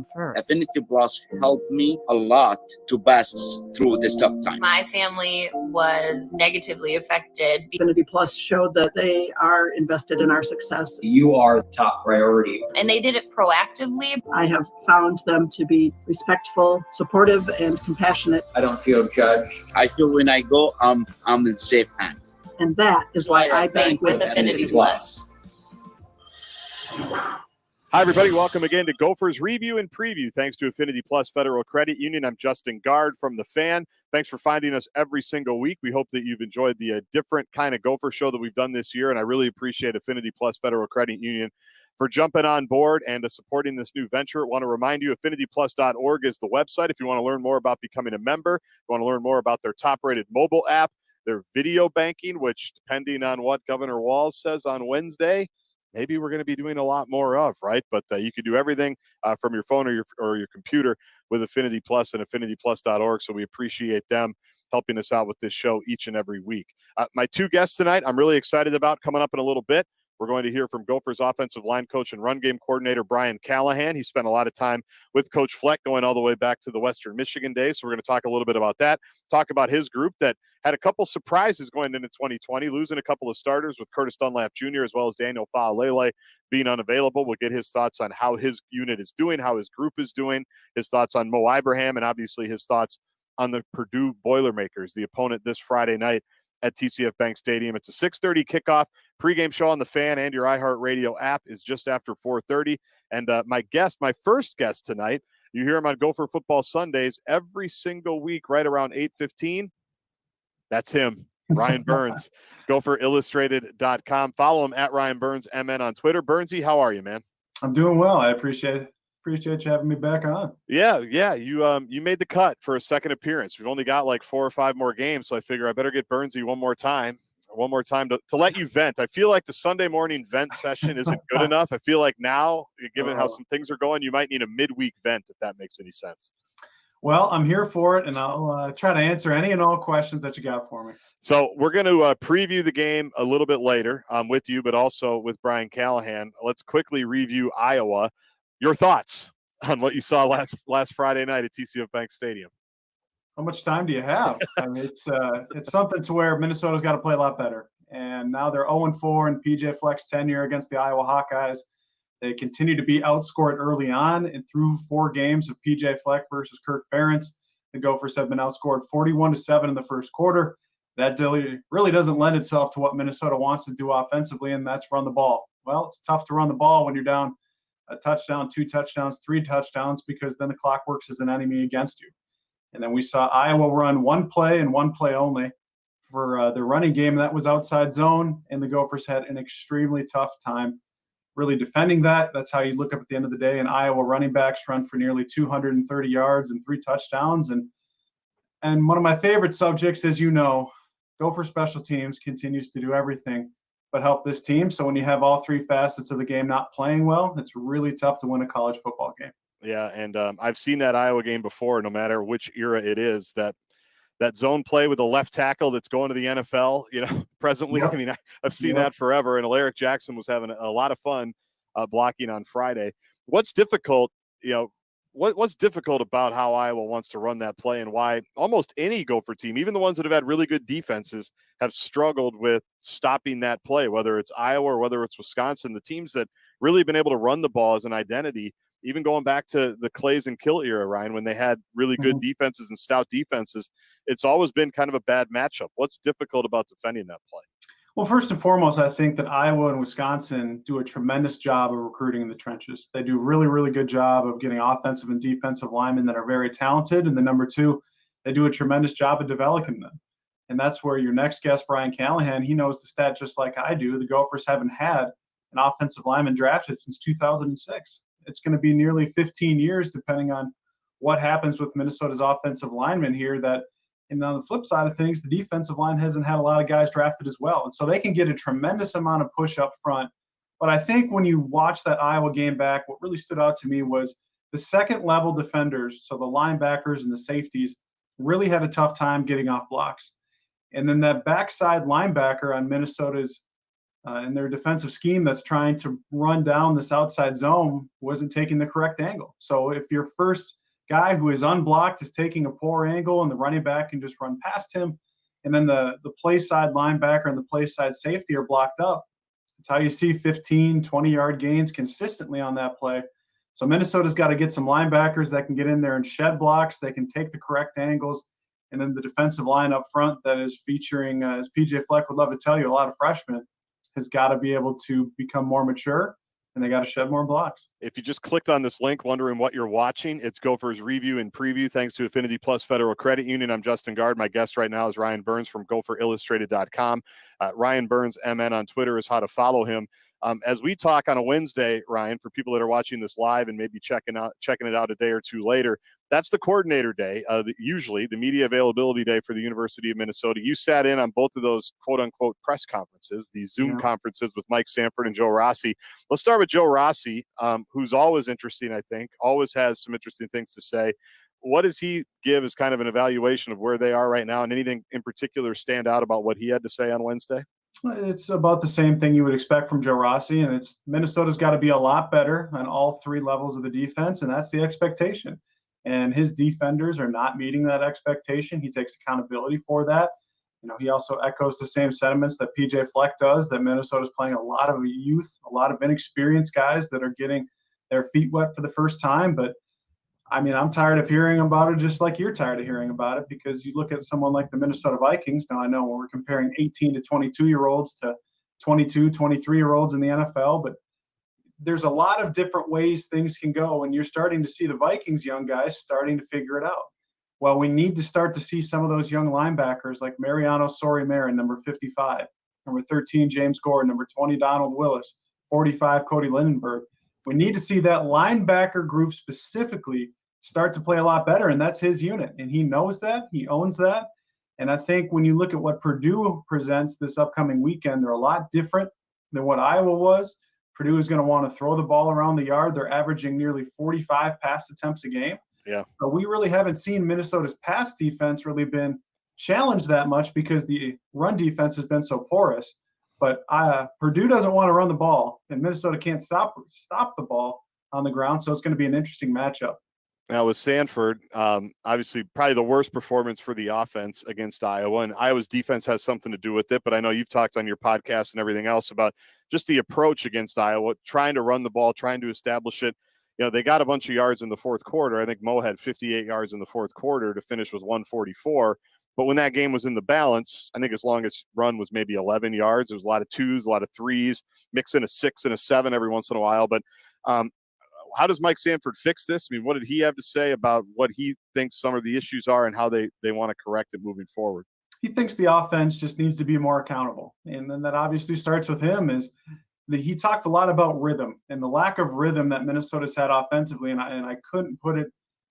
come first. Affinity Plus helped me a lot to pass through this tough time. My family was negatively affected. Affinity Plus showed that they are invested in our success. You are top priority. And they did it proactively. I have found them to be respectful, supportive, and compassionate. I don't feel judged. I feel when I go, I'm in safe hands. And that is why I bank with Affinity Plus. Hi, everybody. Welcome again to Gophers Review and Preview. Thanks to Affinity Plus Federal Credit Union. I'm Justin Gard from The Fan. Thanks for finding us every single week. We hope that you've enjoyed the different kind of Gopher show that we've done this year, and I really appreciate Affinity Plus Federal Credit Union for jumping on board and supporting this new venture. I want to remind you, affinityplus.org is the website if you want to learn more about becoming a member. If you want to learn more about their top-rated mobile app, their video banking, which, depending on what Governor Walz says on Wednesday, maybe we're going to be doing a lot more of, right? But you can do everything from your phone or your computer with Affinity Plus and affinityplus.org. So we appreciate them helping us out with this show each and every week. My two guests tonight, I'm really excited about coming up in a little bit. We're going to hear from Gophers offensive line coach and run game coordinator Brian Callahan. He spent a lot of time with Coach Fleck going all the way back to the Western Michigan days. So we're going to talk a little bit about that, talk about his group that had a couple surprises going into 2020, losing a couple of starters with Curtis Dunlap Jr. as well as Daniel Fa'alele being unavailable. We'll get his thoughts on how his unit is doing, how his group is doing, his thoughts on Mo Ibrahim, and obviously his thoughts on the Purdue Boilermakers, the opponent this Friday night at TCF Bank Stadium. It's a 6:30 kickoff. Pregame show on The Fan and your iHeartRadio app is just after 4:30. And my first guest tonight, you hear him on Gopher Football Sundays every single week right around 8:15. That's him, Ryan Burns, GopherIllustrated.com. Follow him at Ryan Burns MN on Twitter. Burnsy, how are you, man? I'm doing well. I appreciate it. Appreciate you having me back on. Yeah. You made the cut for a second appearance. We've only got like 4 or 5 more games, so I figure I better get Burnsy one more time to let you vent. I feel like the Sunday morning vent session isn't good enough. I feel like now, given how some things are going, you might need a midweek vent, if that makes any sense. Well, I'm here for it, and I'll try to answer any and all questions that you got for me. So we're going to preview the game a little bit later with you, but also with Brian Callahan. Let's quickly review Iowa. Your thoughts on what you saw last Friday night at TCF Bank Stadium? How much time do you have? I mean, it's something to where Minnesota's got to play a lot better. And now they're 0-4 in PJ Fleck's tenure against the Iowa Hawkeyes. They continue to be outscored early on, and through 4 games of PJ Fleck versus Kirk Ferentz, the Gophers have been outscored 41-7 in the first quarter. That really doesn't lend itself to what Minnesota wants to do offensively, and that's run the ball. Well, it's tough to run the ball when you're down a touchdown, 2 touchdowns, 3 touchdowns, because then the clock works as an enemy against you. And then we saw Iowa run one play and one play only for the running game. That was outside zone, and the Gophers had an extremely tough time really defending that. That's how you look up at the end of the day. And Iowa running backs run for nearly 230 yards and 3 touchdowns. And one of my favorite subjects, as you know, Gopher special teams continues to do everything but help this team. So when you have all 3 facets of the game not playing well, it's really tough to win a college football game. Yeah, and I've seen that Iowa game before, no matter which era it is, that zone play with the left tackle that's going to the NFL, presently. Yep. I mean, I've seen that forever, and Alaric Jackson was having a lot of fun blocking on Friday. What's difficult, what's difficult about how Iowa wants to run that play, and why almost any Gopher team, even the ones that have had really good defenses, have struggled with stopping that play, whether it's Iowa or whether it's Wisconsin, the teams that really have been able to run the ball as an identity, even going back to the Clays and Kill era, Ryan, when they had really good defenses and stout defenses, it's always been kind of a bad matchup. What's difficult about defending that play? Well, first and foremost, I think that Iowa and Wisconsin do a tremendous job of recruiting in the trenches. They do a really, really good job of getting offensive and defensive linemen that are very talented. And then number 2, they do a tremendous job of developing them. And that's where your next guest, Brian Callahan, he knows the stat just like I do. The Gophers haven't had an offensive lineman drafted since 2006. It's going to be nearly 15 years, depending on what happens with Minnesota's offensive linemen here. And on the flip side of things, the defensive line hasn't had a lot of guys drafted as well. And so they can get a tremendous amount of push up front. But I think when you watch that Iowa game back, what really stood out to me was the second level defenders, so the linebackers and the safeties, really had a tough time getting off blocks. And then that backside linebacker on Minnesota's And their defensive scheme that's trying to run down this outside zone wasn't taking the correct angle. So if your first guy who is unblocked is taking a poor angle and the running back can just run past him, and then the play side linebacker and the play side safety are blocked up, it's how you see 15, 20-yard gains consistently on that play. So Minnesota's got to get some linebackers that can get in there and shed blocks. They can take the correct angles. And then the defensive line up front that is featuring, as PJ Fleck would love to tell you, a lot of freshmen, has got to be able to become more mature, and they got to shed more blocks. If you just clicked on this link wondering what you're watching, it's Gophers Review and Preview thanks to Affinity Plus Federal Credit Union. I'm Justin Gard. My guest right now is Ryan Burns from GopherIllustrated.com. Ryan Burns, MN on Twitter is how to follow him. As we talk on a Wednesday, Ryan, for people that are watching this live and maybe checking it out a day or two later, that's the coordinator day, usually the media availability day for the University of Minnesota. You sat in on both of those quote-unquote press conferences, the Zoom conferences with Mike Sanford and Joe Rossi. Let's start with Joe Rossi, who's always interesting, I think, always has some interesting things to say. What does he give as kind of an evaluation of where they are right now, and anything in particular stand out about what he had to say on Wednesday? It's about the same thing you would expect from Joe Rossi, and it's Minnesota's got to be a lot better on all three levels of the defense, and that's the expectation. And his defenders are not meeting that expectation. He takes accountability for that. You know, he also echoes the same sentiments that PJ Fleck does, that Minnesota's playing a lot of youth, a lot of inexperienced guys that are getting their feet wet for the first time. But I mean, I'm tired of hearing about it, just like you're tired of hearing about it, because you look at someone like the Minnesota Vikings. Now, I know when we're comparing 18 to 22-year-olds to 22, 23-year-olds in the NFL, but there's a lot of different ways things can go, and you're starting to see the Vikings young guys starting to figure it out. Well, we need to start to see some of those young linebackers like Mariano Sori-Marin, number 55, number 13, James Gordon, number 20, Donald Willis, 45, Cody Lindenberg. We need to see that linebacker group specifically start to play a lot better, and that's his unit, and he knows that, he owns that. And I think when you look at what Purdue presents this upcoming weekend, they're a lot different than what Iowa was. Purdue is going to want to throw the ball around the yard. They're averaging nearly 45 pass attempts a game. Yeah. But we really haven't seen Minnesota's pass defense really been challenged that much because the run defense has been so porous. But Purdue doesn't want to run the ball, and Minnesota can't stop the ball on the ground, so it's going to be an interesting matchup. Now with Sanford, obviously probably the worst performance for the offense against Iowa, and Iowa's defense has something to do with it, but I know you've talked on your podcast and everything else about just the approach against Iowa, trying to run the ball, trying to establish it. You know, they got a bunch of yards in the fourth quarter. I think Mo had 58 yards in the fourth quarter to finish with 144. But when that game was in the balance, I think his longest run was maybe 11 yards. There was a lot of twos, a lot of threes, mix in a 6 and a 7 every once in a while. But how does Mike Sanford fix this? I mean, what did he have to say about what he thinks some of the issues are and how they want to correct it moving forward? He thinks the offense just needs to be more accountable. And then that obviously starts with him he talked a lot about rhythm and the lack of rhythm that Minnesota's had offensively. And I couldn't put it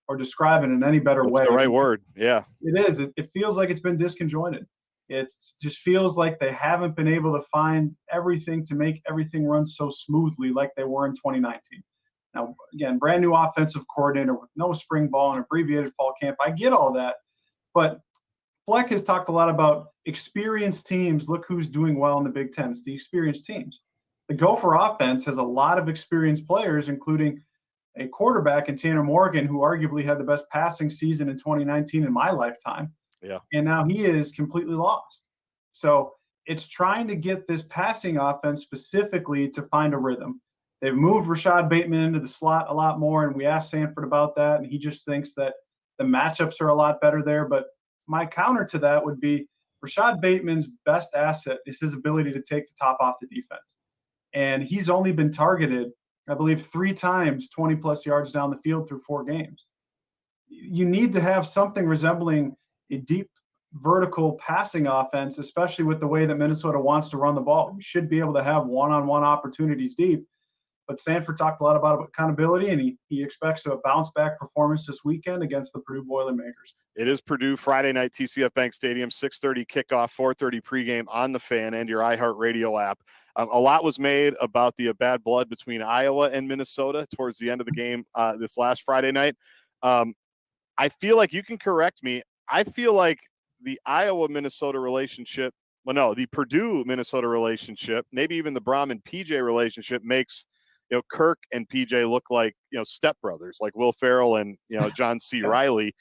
or describe it in any better way. That's the right word. Yeah, it is. It feels like it's been disconjointed. It just feels like they haven't been able to find everything to make everything run so smoothly like they were in 2019. Now, again, brand new offensive coordinator with no spring ball and abbreviated fall camp. I get all that. But Fleck has talked a lot about experienced teams. Look who's doing well in the Big Ten. It's the experienced teams. The Gopher offense has a lot of experienced players, including a quarterback in Tanner Morgan, who arguably had the best passing season in 2019 in my lifetime. Yeah. And now he is completely lost. So it's trying to get this passing offense specifically to find a rhythm. They've moved Rashad Bateman into the slot a lot more, and we asked Sanford about that, and he just thinks that the matchups are a lot better there. But my counter to that would be Rashad Bateman's best asset is his ability to take the top off the defense. And he's only been targeted, I believe, 3 times 20-plus yards down the field through 4 games. You need to have something resembling a deep vertical passing offense, especially with the way that Minnesota wants to run the ball. You should be able to have one-on-one opportunities deep. But Sanford talked a lot about accountability, and he expects a bounce-back performance this weekend against the Purdue Boilermakers. It is Purdue Friday night, TCF Bank Stadium, 6:30 kickoff, 4:30 pregame on the Fan and your iHeartRadio app. A lot was made about the bad blood between Iowa and Minnesota towards the end of the game this last Friday night. I feel like you can correct me. I feel like the Iowa-Minnesota relationship well, no, the Purdue Minnesota relationship, maybe even the Brom and PJ relationship makes, Kirk and PJ look like, stepbrothers, like Will Ferrell and, John C. Riley.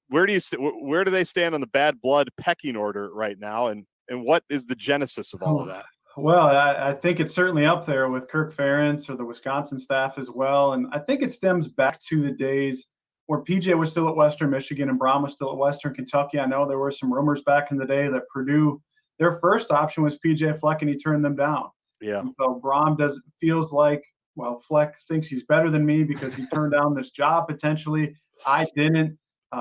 Where do they stand on the bad blood pecking order right now? And what is the genesis of all of that? Well, I think it's certainly up there with Kirk Ferentz or the Wisconsin staff as well. And I think it stems back to the days where PJ was still at Western Michigan and Brom was still at Western Kentucky. I know there were some rumors back in the day that Purdue, their first option was PJ Fleck, and he turned them down. Yeah. And so Brom feels like, well, Fleck thinks he's better than me because he turned down this job potentially. I didn't.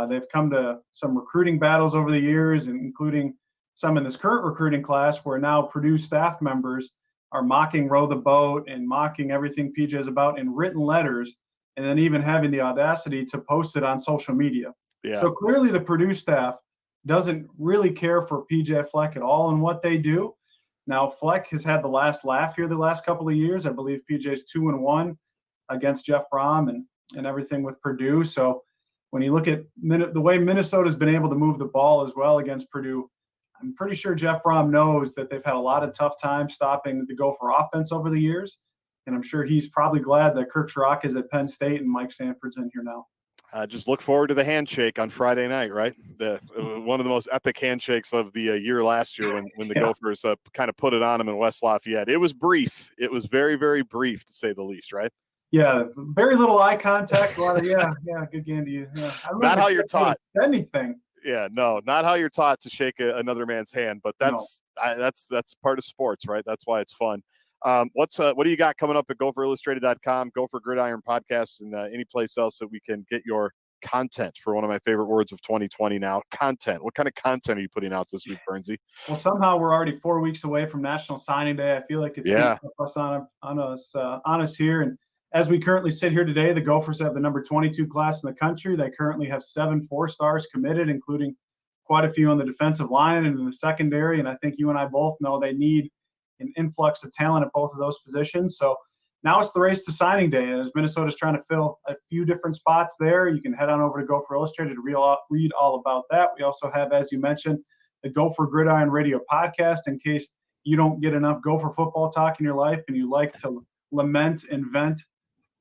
They've come to some recruiting battles over the years, including some in this current recruiting class where now Purdue staff members are mocking Row the Boat and mocking everything PJ is about in written letters, and then even having the audacity to post it on social media. Yeah. So clearly the Purdue staff doesn't really care for PJ Fleck at all in what they do. Now, Fleck has had the last laugh here the last couple of years. I believe PJ's 2-1 against Jeff Brom and everything with Purdue. So when you look at the way Minnesota's been able to move the ball as well against Purdue, I'm pretty sure Jeff Brom knows that they've had a lot of tough times stopping the Gopher offense over the years. And I'm sure he's probably glad that Kirk Schrock is at Penn State and Mike Sanford's in here now. Just look forward to the handshake on Friday night, right? One of the most epic handshakes of the year last year when the Gophers kind of put it on them in West Lafayette. It was brief. It was very, very brief, to say the least, right? Yeah, very little eye contact. A lot of, yeah, good game to you. Yeah. Not how you're taught. Anything. Yeah, no, not how you're taught to shake another man's hand, but that's part of sports, right? That's why it's fun. What do you got coming up at GopherIllustrated.com, Gopher Gridiron Podcasts, and any place else that we can get your content, for one of my favorite words of 2020 now, content. What kind of content are you putting out this week, Bernsey? Well, somehow we're already 4 weeks away from National Signing Day. I feel like it's us on us here. And as we currently sit here today, the Gophers have the number 22 class in the country. They currently have 7 4-stars committed, including quite a few on the defensive line and in the secondary. And I think you and I both know they need an influx of talent at both of those positions. So now it's the race to signing day. And as Minnesota's trying to fill a few different spots there, you can head on over to Gopher Illustrated to read all about that. We also have, as you mentioned, the Gopher Gridiron Radio podcast in case you don't get enough Gopher football talk in your life and you like to lament and vent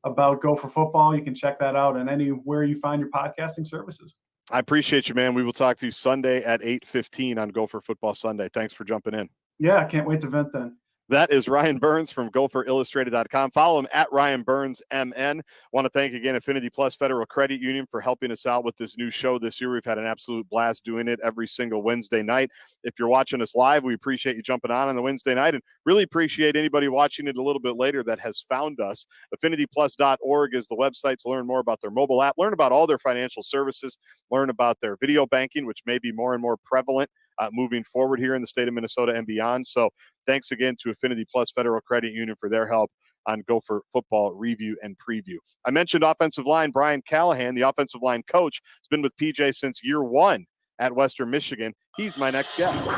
about Gopher football. You can check that out and anywhere you find your podcasting services. I appreciate you, man. We will talk to you Sunday at 8:15 on Gopher Football Sunday. Thanks for jumping in. Yeah, I can't wait to vent then. That is Ryan Burns from GopherIllustrated.com. Follow him at Ryan Burns MN. Want to thank again Affinity Plus Federal Credit Union for helping us out with this new show this year. We've had an absolute blast doing it every single Wednesday night. If you're watching us live, we appreciate you jumping on the Wednesday night, and really appreciate anybody watching it a little bit later that has found us. AffinityPlus.org is the website to learn more about their mobile app, learn about all their financial services, learn about their video banking, which may be more and more prevalent moving forward here in the state of Minnesota and beyond. So thanks again to Affinity Plus Federal Credit Union for their help on Gopher Football review and preview. I mentioned offensive line Brian Callahan, the offensive line coach, has been with PJ since year 1 at Western Michigan. He's my next guest.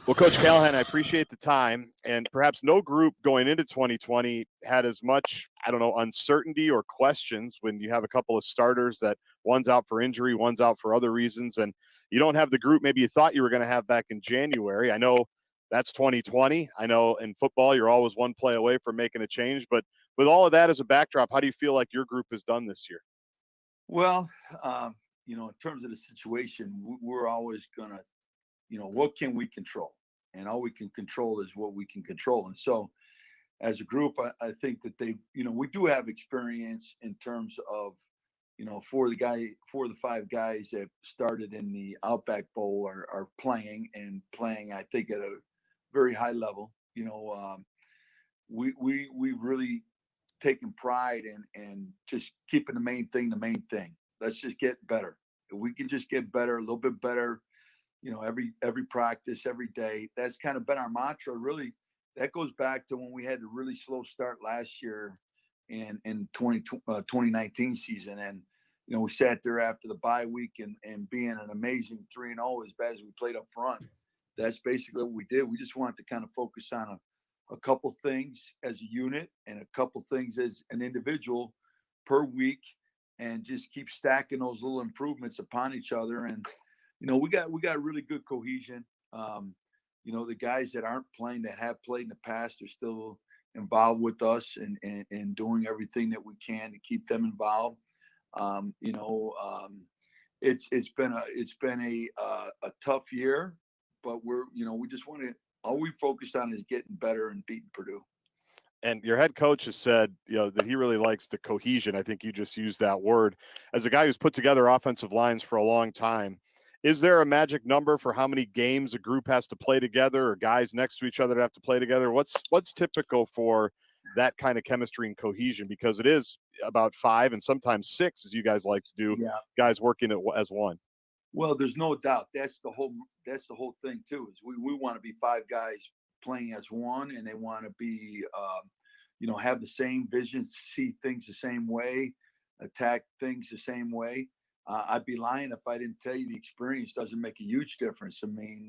Well, Coach Callahan, I appreciate the time, and perhaps no group going into 2020 had as much, uncertainty or questions when you have a couple of starters that one's out for injury, one's out for other reasons, and you don't have the group maybe you thought you were going to have back in January. I know that's 2020. I know in football you're always one play away from making a change, but with all of that as a backdrop, how do you feel like your group has done this year? Well, in terms of the situation, we're always going to, what can we control? And all we can control is what we can control. And so as a group, I think that we do have experience in terms of, for the 5 guys that started in the Outback Bowl are playing, I think, at a very high level. We've really taken pride in just keeping the main thing. Let's just get better. If we can just get better, a little bit better, every practice, every day. That's kind of been our mantra. Really, that goes back to when we had a really slow start last year in 2019 season. And, we sat there after the bye week and being an amazing 3-0 as bad as we played up front. That's basically what we did. We just wanted to kind of focus on a couple things as a unit and a couple things as an individual per week, and just keep stacking those little improvements upon each other. And, we got really good cohesion. The guys that aren't playing, that have played in the past, are still involved with us and doing everything that we can to keep them involved. It's been a tough year, but we just want to, all we focus on is getting better and beating Purdue. And your head coach has said, that he really likes the cohesion. I think you just used that word. As a guy who's put together offensive lines for a long time, is there a magic number for how many games a group has to play together, or guys next to each other have to play together? What's typical for that kind of chemistry and cohesion? Because it is about 5 and sometimes 6, as you guys like to do, guys working as one. Well, there's no doubt. That's the whole thing too, is we want to be 5 guys playing as one, and they want to be, have the same vision, see things the same way, attack things the same way. I'd be lying if I didn't tell you the experience doesn't make a huge difference. I mean,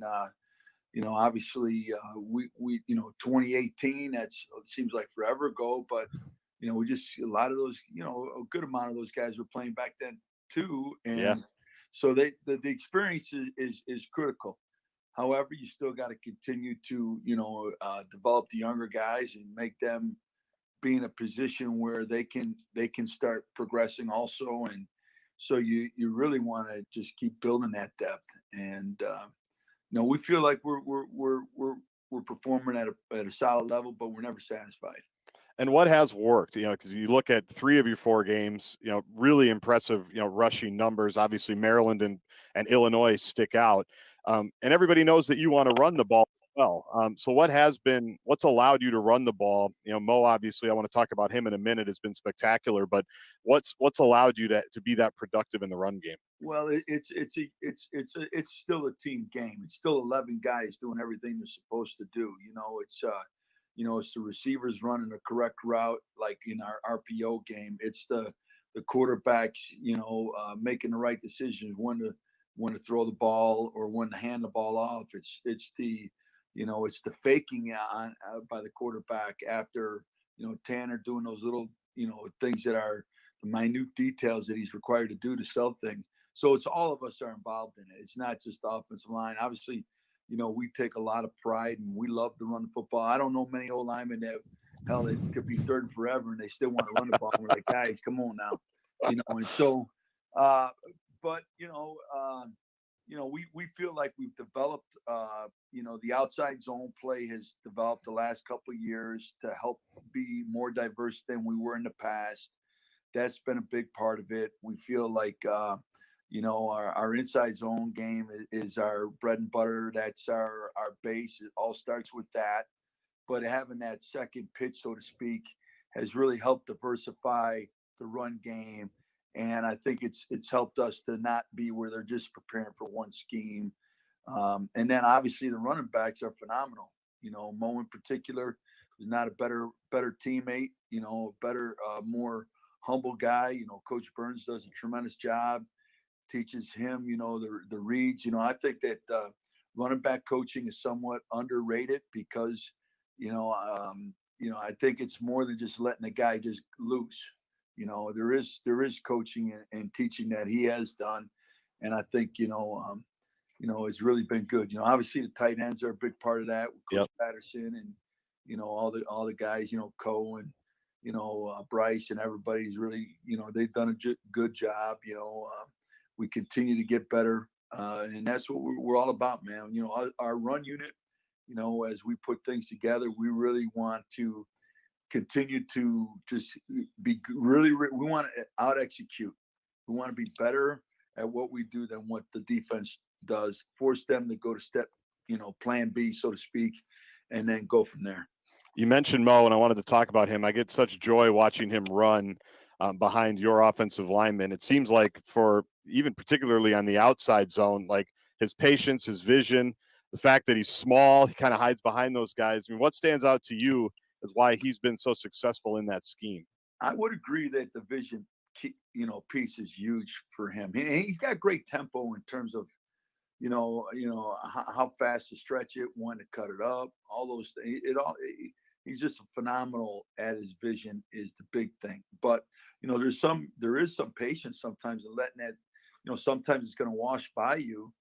obviously, we 2018, it seems like forever ago, but we just, a lot of those, a good amount of those guys were playing back then too, and so the experience is critical. However, you still got to continue to develop the younger guys and make them be in a position where they can start progressing also, and so you really want to just keep building that depth. And we feel like we're performing at a solid level, but we're never satisfied. And what has worked, because you look at 3 of your 4 games, really impressive, rushing numbers. Obviously, Maryland and Illinois stick out. And everybody knows that you want to run the ball well. So what's allowed you to run the ball? Mo, obviously, I want to talk about him in a minute, has been spectacular, but what's allowed you to be that productive in the run game? Well, it's still a team game. It's still 11 guys doing everything they're supposed to do. It's the receivers running the correct route, like in our RPO game. It's the quarterbacks, making the right decisions when to throw the ball or when to hand the ball off. It's the faking by the quarterback after Tanner doing those little things that are the minute details that he's required to do to sell things. So it's all of us are involved in it. It's not just the offensive line. Obviously, we take a lot of pride and we love to run football. I don't know many old linemen that it could be third and forever and they still want to run the ball. And we're like, guys, come on now, And so, but we feel like we've developed. The outside zone play has developed the last couple of years to help be more diverse than we were in the past. That's been a big part of it. We feel like our inside zone game is our bread and butter. That's our base. It all starts with that. But having that second pitch, so to speak, has really helped diversify the run game. And I think it's helped us to not be where they're just preparing for one scheme. And then obviously the running backs are phenomenal. Mo in particular is not a better teammate, better, more humble guy. Coach Burns does a tremendous job. Teaches him, the reads. I think that running back coaching is somewhat underrated because, I think it's more than just letting the guy just loose. There is coaching and teaching that he has done, and I think it's really been good. Obviously the tight ends are a big part of that with Coach Patterson and all the guys. Coe and Bryce and everybody's really they've done a good job. We continue to get better, and that's what we're all about, man. Our run unit, as we put things together, we really want to continue to just be really, we want to out execute. We want to be better at what we do than what the defense does, force them to go to step, plan B, so to speak, and then go from there. You mentioned Mo, and I wanted to talk about him. I get such joy watching him run behind your offensive lineman. It seems like for even particularly on the outside zone, like his patience, his vision, the fact that he's small, he kind of hides behind those guys. I mean, what stands out to you is why he's been so successful in that scheme? I would agree that the vision, piece is huge for him. He's got great tempo in terms of, how fast to stretch it, when to cut it up, all those things. He's just phenomenal at his vision is the big thing. But, there is some patience sometimes in letting that, sometimes it's going to wash by you.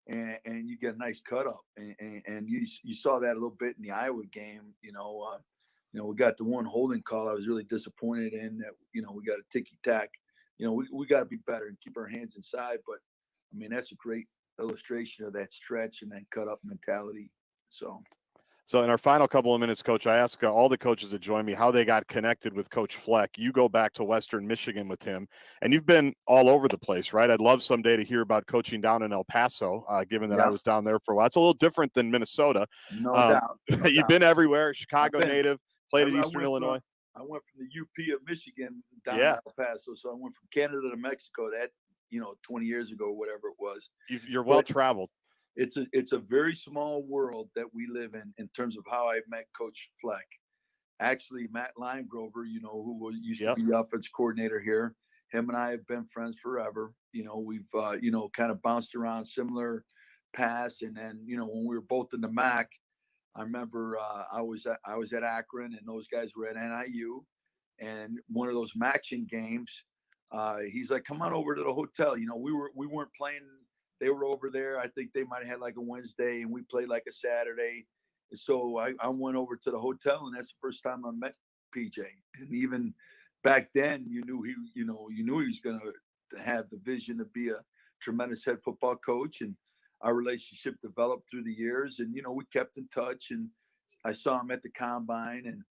and you get a nice cut up. And you saw that a little bit in the Iowa game. We got the one holding call I was really disappointed in, that, we got a ticky-tack. We got to be better and keep our hands inside. But, I mean, that's a great illustration of that stretch and that cut-up mentality. So in our final couple of minutes, Coach, I ask all the coaches that join me how they got connected with Coach Fleck. You go back to Western Michigan with him, and you've been all over the place, right? I'd love someday to hear about coaching down in El Paso, given that I was down there for a while. It's a little different than Minnesota. No doubt. You've been everywhere, Chicago native, played at Eastern Illinois. I went from the UP of Michigan down to El Paso. So I went from Canada to Mexico, 20 years ago, whatever it was. You're well-traveled. It's a very small world that we live in terms of how I met Coach Fleck. Actually, Matt Limegrover, who used to be the offense coordinator here, him and I have been friends forever. We've kind of bounced around similar paths, and then when we were both in the MAC, I remember I was at Akron, and those guys were at NIU, and one of those matching games, he's like, "Come on over to the hotel." We weren't playing. They were over there. I think they might have had like a Wednesday, and we played like a Saturday. And so I went over to the hotel, and that's the first time I met PJ. And even back then, you knew he was going to have the vision to be a tremendous head football coach. And our relationship developed through the years. And we kept in touch. And I saw him at the combine, and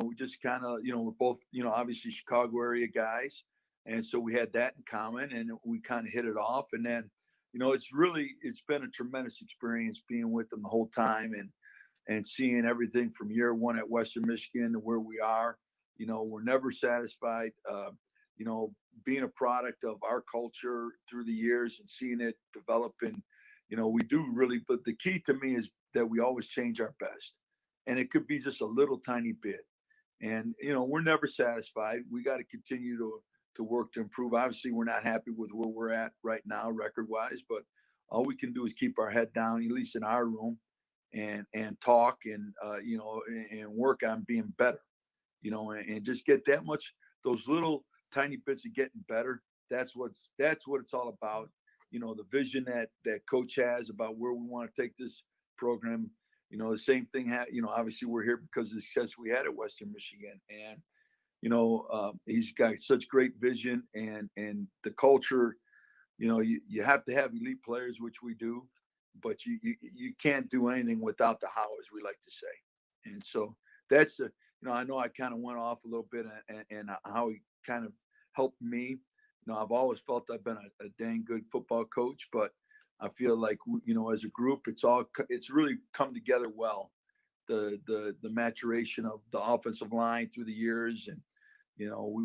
we just kind of we're both obviously Chicago area guys, and so we had that in common, and we kind of hit it off. And then it's been a tremendous experience being with them the whole time, and seeing everything from year one at Western Michigan to where we are. We're never satisfied. Being a product of our culture through the years and seeing it develop, and we do really. But the key to me is that we always change our best, and it could be just a little tiny bit. And we're never satisfied. We got to continue to work to improve. Obviously, we're not happy with where we're at right now, record-wise, but all we can do is keep our head down, at least in our room, and talk and and work on being better, and just get that much, those little tiny bits of getting better. That's what it's all about. The vision that Coach has about where we want to take this program. The same thing. Obviously, we're here because of the success we had at Western Michigan, and he's got such great vision, and the culture. You have to have elite players, which we do, but you can't do anything without the how, as we like to say. And so that's I know I kind of went off a little bit and how he kind of helped me. I've always felt I've been a dang good football coach, but I feel like as a group, it's really come together well. The maturation of the offensive line through the years, and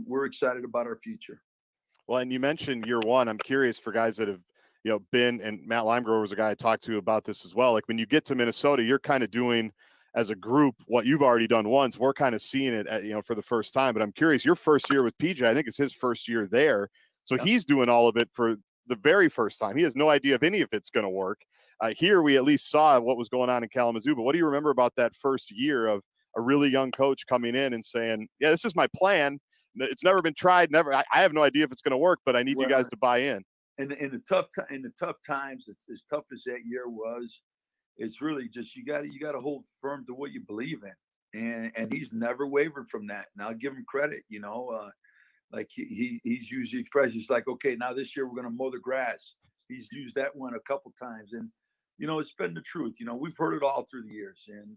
we're excited about our future. Well, and you mentioned year one. I'm curious for guys that have, been, and Matt Limegrover was a guy I talked to about this as well. Like when you get to Minnesota, you're kind of doing as a group what you've already done once. We're kind of seeing it, for the first time. But I'm curious, your first year with PJ, I think it's his first year there. So he's doing all of it for the very first time. He has no idea if any of it's going to work. Here we at least saw what was going on in Kalamazoo. But what do you remember about that first year of a really young coach coming in and saying, "Yeah, this is my plan. It's never been tried. I have no idea if it's going to work, but I need you guys to buy in." And in the tough times, as tough as that year was, it's really just you got to hold firm to what you believe in, and he's never wavered from that. And I'll give him credit. Like he's used the expression. He's like, "Okay, now this year we're going to mow the grass." He's used that one a couple times, and it's been the truth. We've heard it all through the years, and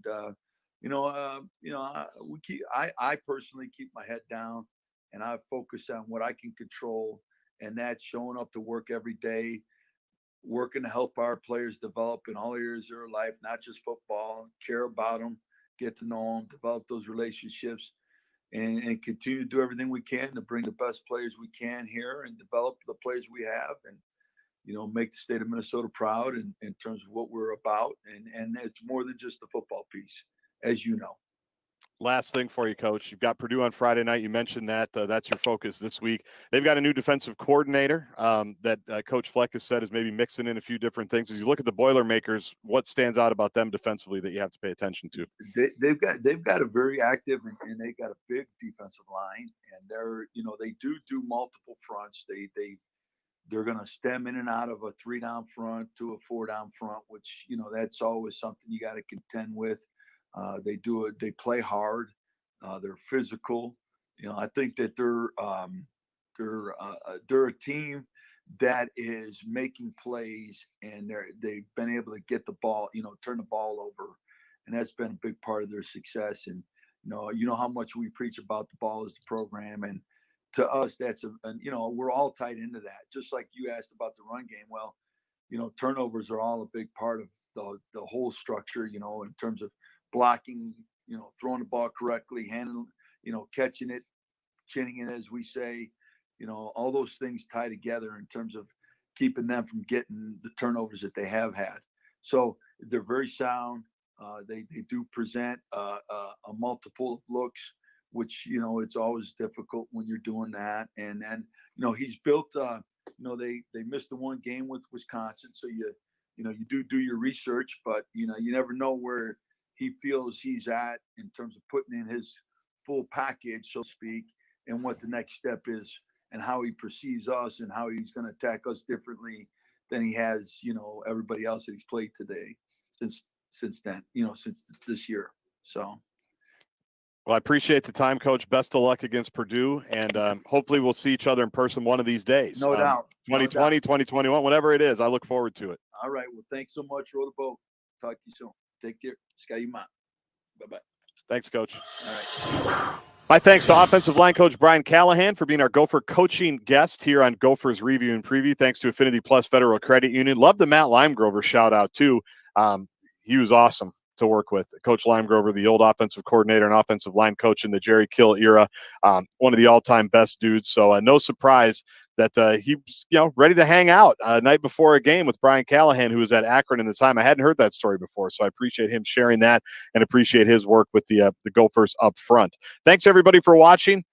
I personally keep my head down, and I focus on what I can control, and that's showing up to work every day, working to help our players develop in all areas of their life, not just football, care about them, get to know them, develop those relationships, and continue to do everything we can to bring the best players we can here and develop the players we have, and make the state of Minnesota proud in terms of what we're about. And it's more than just the football piece, as you know. Last thing for you, Coach. You've got Purdue on Friday night. You mentioned that. That's your focus this week. They've got a new defensive coordinator that Coach Fleck has said is maybe mixing in a few different things. As you look at the Boilermakers, what stands out about them defensively that you have to pay attention to? They've got a very active, and they've got a big defensive line, and they're they do multiple fronts. They're going to stem in and out of a 3-down front to a 4-down front, which, that's always something you got to contend with. They do it. They play hard. They're physical. I think that they're a team that is making plays, and they've been able to get the ball, turn the ball over, and that's been a big part of their success. And how much we preach about the ball as the program, and to us, that's we're all tied into that. Just like you asked about the run game. Well, turnovers are all a big part of the whole structure. In terms of blocking, throwing the ball correctly, handling, catching it, chinning it, as we say. All those things tie together in terms of keeping them from getting the turnovers that they have had. So they're very sound. They do present a multiple of looks, which, it's always difficult when you're doing that. And then, he's built, they missed the one game with Wisconsin. So you do your research, but, you never know where he feels he's at in terms of putting in his full package, so to speak, and what the next step is, and how he perceives us, and how he's going to attack us differently than he has, everybody else that he's played today since then, since this year. So. Well, I appreciate the time, Coach. Best of luck against Purdue, and hopefully we'll see each other in person one of these days. No doubt. 2020, 2021, whatever it is. I look forward to it. All right. Well, thanks so much. Row the boat. Talk to you soon. Take care. Skyuma. Bye-bye. Thanks, Coach. All right. My thanks to offensive line coach Brian Callahan for being our Gopher coaching guest here on Gophers Review and Preview. Thanks to Affinity Plus Federal Credit Union. Love the Matt Limegrover shout out too. He was awesome to work with. Coach Limegrover, the old offensive coordinator and offensive line coach in the Jerry Kill era, one of the all-time best dudes. So no surprise that he was, ready to hang out night before a game with Brian Callahan, who was at Akron in the time. I hadn't heard that story before, so I appreciate him sharing that and appreciate his work with the Gophers up front. Thanks, everybody, for watching,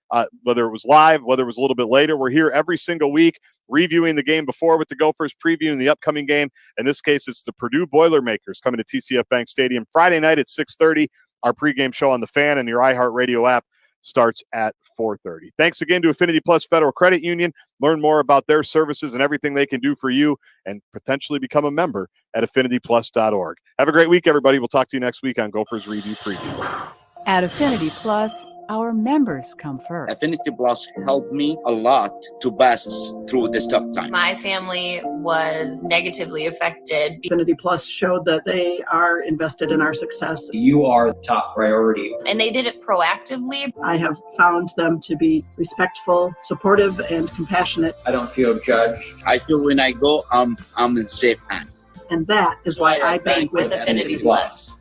whether it was live, whether it was a little bit later. We're here every single week reviewing the game before with the Gophers, previewing the upcoming game. In this case, it's the Purdue Boilermakers coming to TCF Bank Stadium Friday night at 6:30. Our pregame show on the Fan and your iHeartRadio app starts at 4:30. Thanks again to Affinity Plus Federal Credit Union. Learn more about their services and everything they can do for you, and potentially become a member at affinityplus.org. Have a great week, everybody. We'll talk to you next week on Gophers Review Preview. At Affinity Plus, our members come first. Affinity Plus helped me a lot to pass through this tough time. My family was negatively affected. Affinity Plus showed that they are invested in our success. You are the top priority. And they did it proactively. I have found them to be respectful, supportive, and compassionate. I don't feel judged. I feel when I go, I'm in safe hands. And that is why I bank with Affinity Plus.